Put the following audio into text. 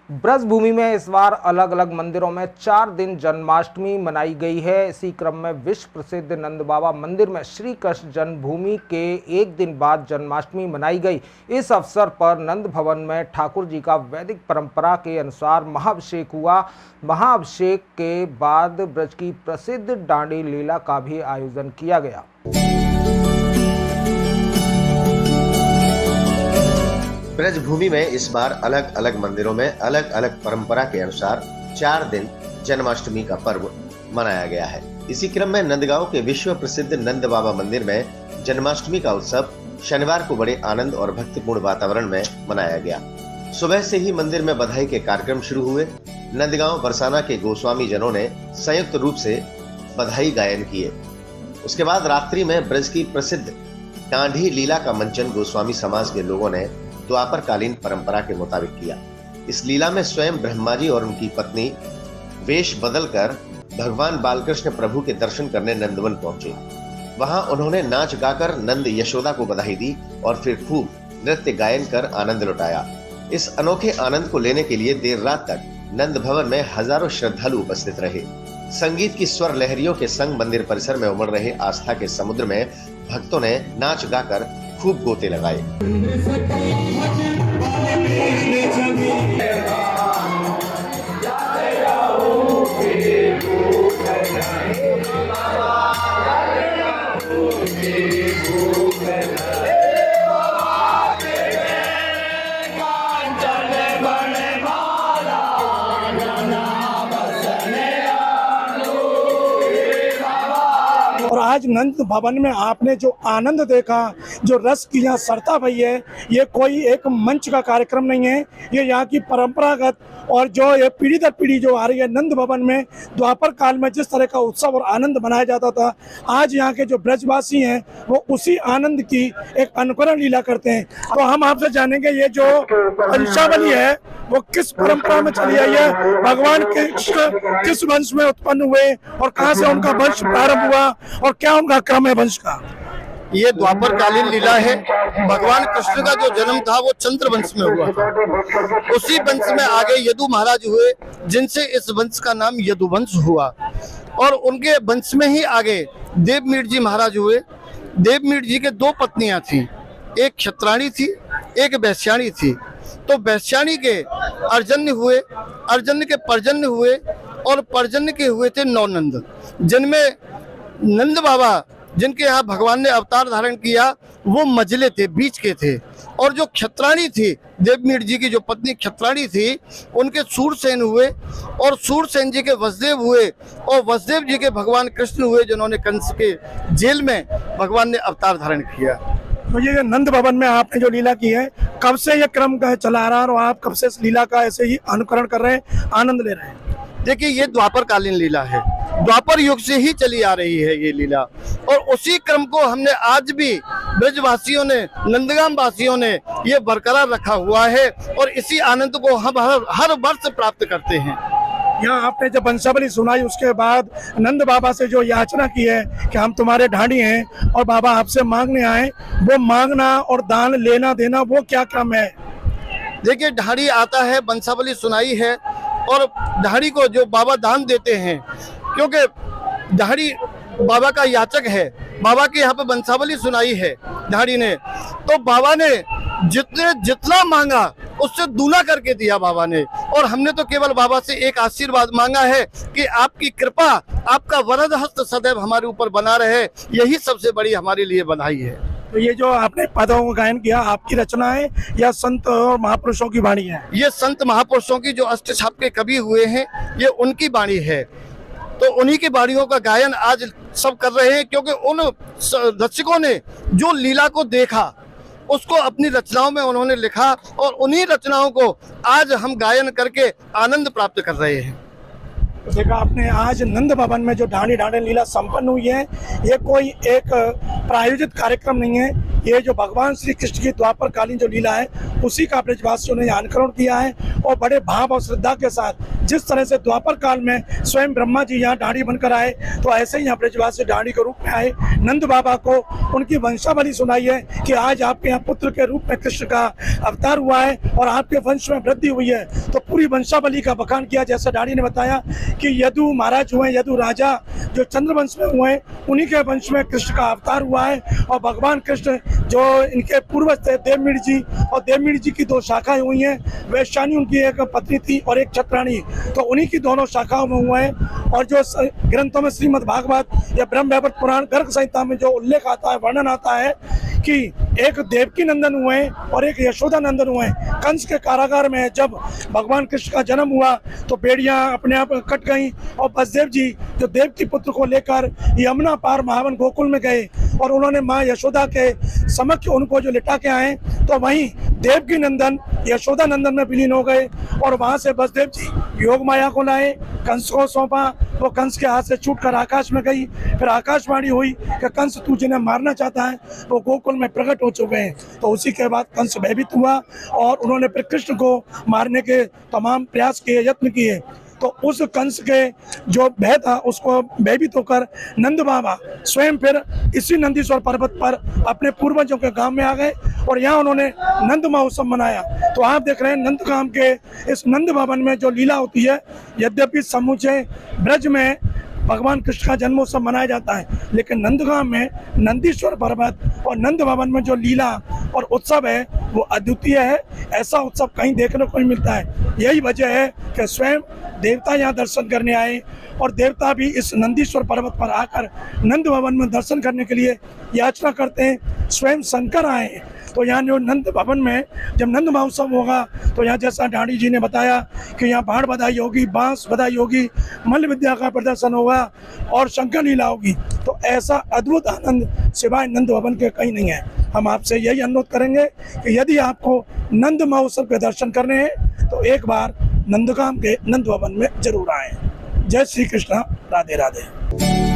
ब्रजभूमि में इस बार अलग अलग मंदिरों में 4 दिन जन्माष्टमी मनाई गई है। इसी क्रम में विश्व प्रसिद्ध नंद बाबा मंदिर में श्री कृष्ण जन्मभूमि के एक दिन बाद जन्माष्टमी मनाई गई। इस अवसर पर नंद भवन में ठाकुर जी का वैदिक परंपरा के अनुसार महाअभिषेक हुआ। महाअभिषेक के बाद ब्रज की प्रसिद्ध डांडी लीला का भी आयोजन किया गया। ब्रजभूमि में इस बार अलग अलग मंदिरों में अलग अलग परंपरा के अनुसार 4 दिन जन्माष्टमी का पर्व मनाया गया है। इसी क्रम में नंदगांव के विश्व प्रसिद्ध नंद बाबा मंदिर में जन्माष्टमी का उत्सव शनिवार को बड़े आनंद और भक्तिपूर्ण वातावरण में मनाया गया। सुबह से ही मंदिर में बधाई के कार्यक्रम शुरू हुए। नंदगांव बरसाना के गोस्वामी जनों ने संयुक्त रूप से बधाई गायन किए। उसके बाद रात्रि में ब्रज की प्रसिद्ध डांडी लीला का मंचन गोस्वामी समाज के लोगों ने द्वापर कालीन परंपरा के मुताबिक किया। इस लीला में स्वयं ब्रह्मा जी और उनकी पत्नी वेश बदलकर भगवान बालकृष्ण प्रभु के दर्शन करने नंदवन पहुंचे। वहां उन्होंने नाच गाकर नंद यशोदा को बधाई दी और फिर खूब नृत्य गायन कर आनंद लुटाया। इस अनोखे आनंद को लेने के लिए देर रात तक नंद भवन में हजारों श्रद्धालु उपस्थित रहे। संगीत की स्वर लहरियों के संग मंदिर परिसर में उमड़ रहे आस्था के समुद्र में भक्तों ने नाच गाकर खूब गोते लगाए। और आज नंद भवन में आपने जो आनंद देखा, जो रस की यहाँ सरता भई है, ये कोई एक मंच का कार्यक्रम नहीं है। ये यहाँ की परंपरागत और जो ये पीढ़ी दर पीढ़ी जो आ रही है। नंद भवन में द्वापर काल में जिस तरह का उत्सव और आनंद मनाया जाता था, आज यहाँ के जो ब्रजवासी हैं वो उसी आनंद की एक अनुकरण लीला करते हैं। तो हम आपसे जानेंगे ये जो वंशावली है वो किस परंपरा में चली आई है, भगवान कृष्ण किस वंश में उत्पन्न हुए और कहाँ से उनका वंश प्रारंभ हुआ और क्या उनका क्रम है वंश का। ये द्वापर कालीन लीला है। भगवान कृष्ण का जो जन्म था वो चंद्र वंश में हुआ था। उसी वंश में आगे यदु महाराज हुए, जिनसे इस वंश का नाम यदुवंश हुआ। और उनके वंश में ही आगे देवमीट जी महाराज हुए। देवमीट जी के 2 पत्नियां थी, एक क्षत्राणी थी, एक वैश्याणी थी। तो वैश्याणी के अर्जन्य हुए, अर्जन्य के पर्जन्य हुए और पर्जन्य के हुए थे 9 नंद, जिनमें नंद बाबा जिनके यहाँ भगवान ने अवतार धारण किया वो मझले थे, बीच के थे। और जो क्षत्राणी थी, देवमीट जी की जो पत्नी क्षत्राणी थी, उनके सूरसेन हुए और सूरसेन जी के वसुदेव हुए और वसुदेव जी के भगवान कृष्ण हुए, जिन्होंने कंस के जेल में भगवान ने अवतार धारण किया। तो ये नंद भवन में आपने जो लीला की है, कब से ये क्रम का चला आ रहा है और आप कब से इस लीला का ऐसे ही अनुकरण कर रहे हैं, आनंद ले रहे हैं? देखिए, ये द्वापर कालीन लीला है। द्वापर युग से ही चली आ रही है ये लीला, और उसी क्रम को हमने आज भी ब्रजवासियों ने, नंदगाम वासियों ने ये बरकरार रखा हुआ है और इसी आनंद को हम हर वर्ष प्राप्त करते हैं। यहाँ आपने जब वंशावली सुनाई, उसके बाद नंद बाबा से जो याचना की है कि हम तुम्हारे ढांडी हैं और बाबा आपसे मांगने आए, वो मांगना और दान लेना देना वो क्या क्रम है? देखिए, ढांडी आता है, वंशावली सुनाई है और ढांडी को जो बाबा दान देते हैं, क्योंकि ढांडी बाबा का याचक है, बाबा के यहाँ पे वंशावली सुनाई है ढांडी ने, तो बाबा ने जितना मांगा उससे दूना करके दिया बाबा ने। और हमने तो केवल बाबा से एक आशीर्वाद मांगा है कि आपकी कृपा, आपका वरद हस्त सदैव हमारे ऊपर बना रहे। यही सबसे बड़ी हमारे लिए बधाई है। तो ये जो आपने पदों का गायन किया, आपकी रचना है या संत और महापुरुषों की वाणी है? ये संत महापुरुषों की जो अष्टछाप के कवि हुए हैं, ये उनकी वाणी है। तो उन्हीं की वाणियों का गायन आज सब कर रहे हैं, क्योंकि उन रसिकों ने जो लीला को देखा उसको अपनी रचनाओं में उन्होंने लिखा और उन्हीं रचनाओं को आज हम गायन करके आनंद प्राप्त कर रहे हैं। तो देखा आपने, आज नंद भवन में जो ढांडी लीला संपन्न हुई है, ये कोई एक प्रायोजित कार्यक्रम नहीं है। ये जो भगवान श्री कृष्ण की द्वापर कालीन जो लीला है, उसी का ब्रजवासियों ने अनुकरण किया है और बड़े भाव और श्रद्धा के साथ जिस तरह से द्वापर काल में स्वयं ब्रह्मा जी यहाँ दाढ़ी बनकर आए, तो ऐसे ही यहाँ ब्रजवास से दाढ़ी के रूप में आए। नंद बाबा को उनकी वंशावली सुनाई है कि आज आपके यहाँ पुत्र के रूप में कृष्ण का अवतार हुआ है और आपके वंश में वृद्धि हुई है। तो पूरी वंशावली का बखान किया, जैसा दाढ़ी ने बताया कि यदु महाराज हुए, यदु राजा जो चंद्रवंश में हुए, उन्हीं के वंश में कृष्ण का अवतार हुआ है। और भगवान कृष्ण जो इनके पूर्वज थे देवमीर जी, और देवमीर जी की दो शाखाएं हुई हैं, वैश्यानी उनकी एक पत्नी थी और एक छत्राणी, तो उन्हीं की दोनों शाखाओं में हुए हैं। और जो ग्रंथों में श्रीमद् भागवत या ब्रह्म वैवर्त पुराण गर्ग संहिता में जो उल्लेख आता है, वर्णन आता है कि एक देवकी नंदन हुए और एक यशोदा नंदन हुए। कंस के कारागार में जब भगवान कृष्ण का जन्म हुआ तो बेड़ियां अपने आप कट गईं और वसुदेव जी जो देवकी पुत्र को लेकर यमुना पार महावन गोकुल में गए और उन्होंने माँ यशोदा के समक्ष उनको जो लिटा के आए, तो वहीं देवकी नंदन यशोदा नंदन में विलीन हो गए और वहां से वसुदेव जी योग माया को लाए, कंस को सौंपा, वो कंस के हाथ से छूटकर आकाश में गई। फिर आकाशवाणी हुई कि कंस तू जिन्हें मारना चाहता है वो गोकुल में प्रकट हो चुके हैं। तो उसी के बाद कंस भयभीत हुआ और उन्होंने फिर कृष्ण को मारने के तमाम प्रयास किए, यत्न किए। तो उस कंस के जो भय था उसको भयभीत होकर नंद बाबा स्वयं फिर इसी नंदीश्वर पर्वत पर अपने पूर्वजों के गांव में आ गए और यहाँ उन्होंने नंद महोत्सव मनाया। तो आप देख रहे हैं नंदगाम के इस नंद भवन में जो लीला होती है, यद्यपि समूचे ब्रज में भगवान कृष्ण का जन्मोत्सव मनाया जाता है, लेकिन नंदगाम में नंदीश्वर पर्वत और नंद भवन में जो लीला और उत्सव है वो अद्वितीय है। ऐसा उत्सव कहीं देखने को नहीं मिलता है। यही वजह है कि स्वयं देवता यहाँ दर्शन करने आए और देवता भी इस नंदीश्वर पर्वत पर आकर नंद भवन में दर्शन करने के लिए याचना करते हैं। स्वयं शंकर आए हैं। तो यहाँ जो नंद भवन में जब नंद महोत्सव होगा तो यहाँ जैसा दाढ़ी जी ने बताया कि यहाँ बाढ़ बधाई होगी, बांस बधाई होगी, मल्ल विद्या का प्रदर्शन होगा और शंकर लीला होगी। तो ऐसा अद्भुत आनंद सिवाय नंद भवन के कहीं नहीं है। हम आपसे यही अनुरोध करेंगे कि यदि आपको नंद महोत्सव के दर्शन करने हैं तो एक बार नंदगाम के नंद भवन में जरूर आएं। जय श्री कृष्ण, राधे राधे।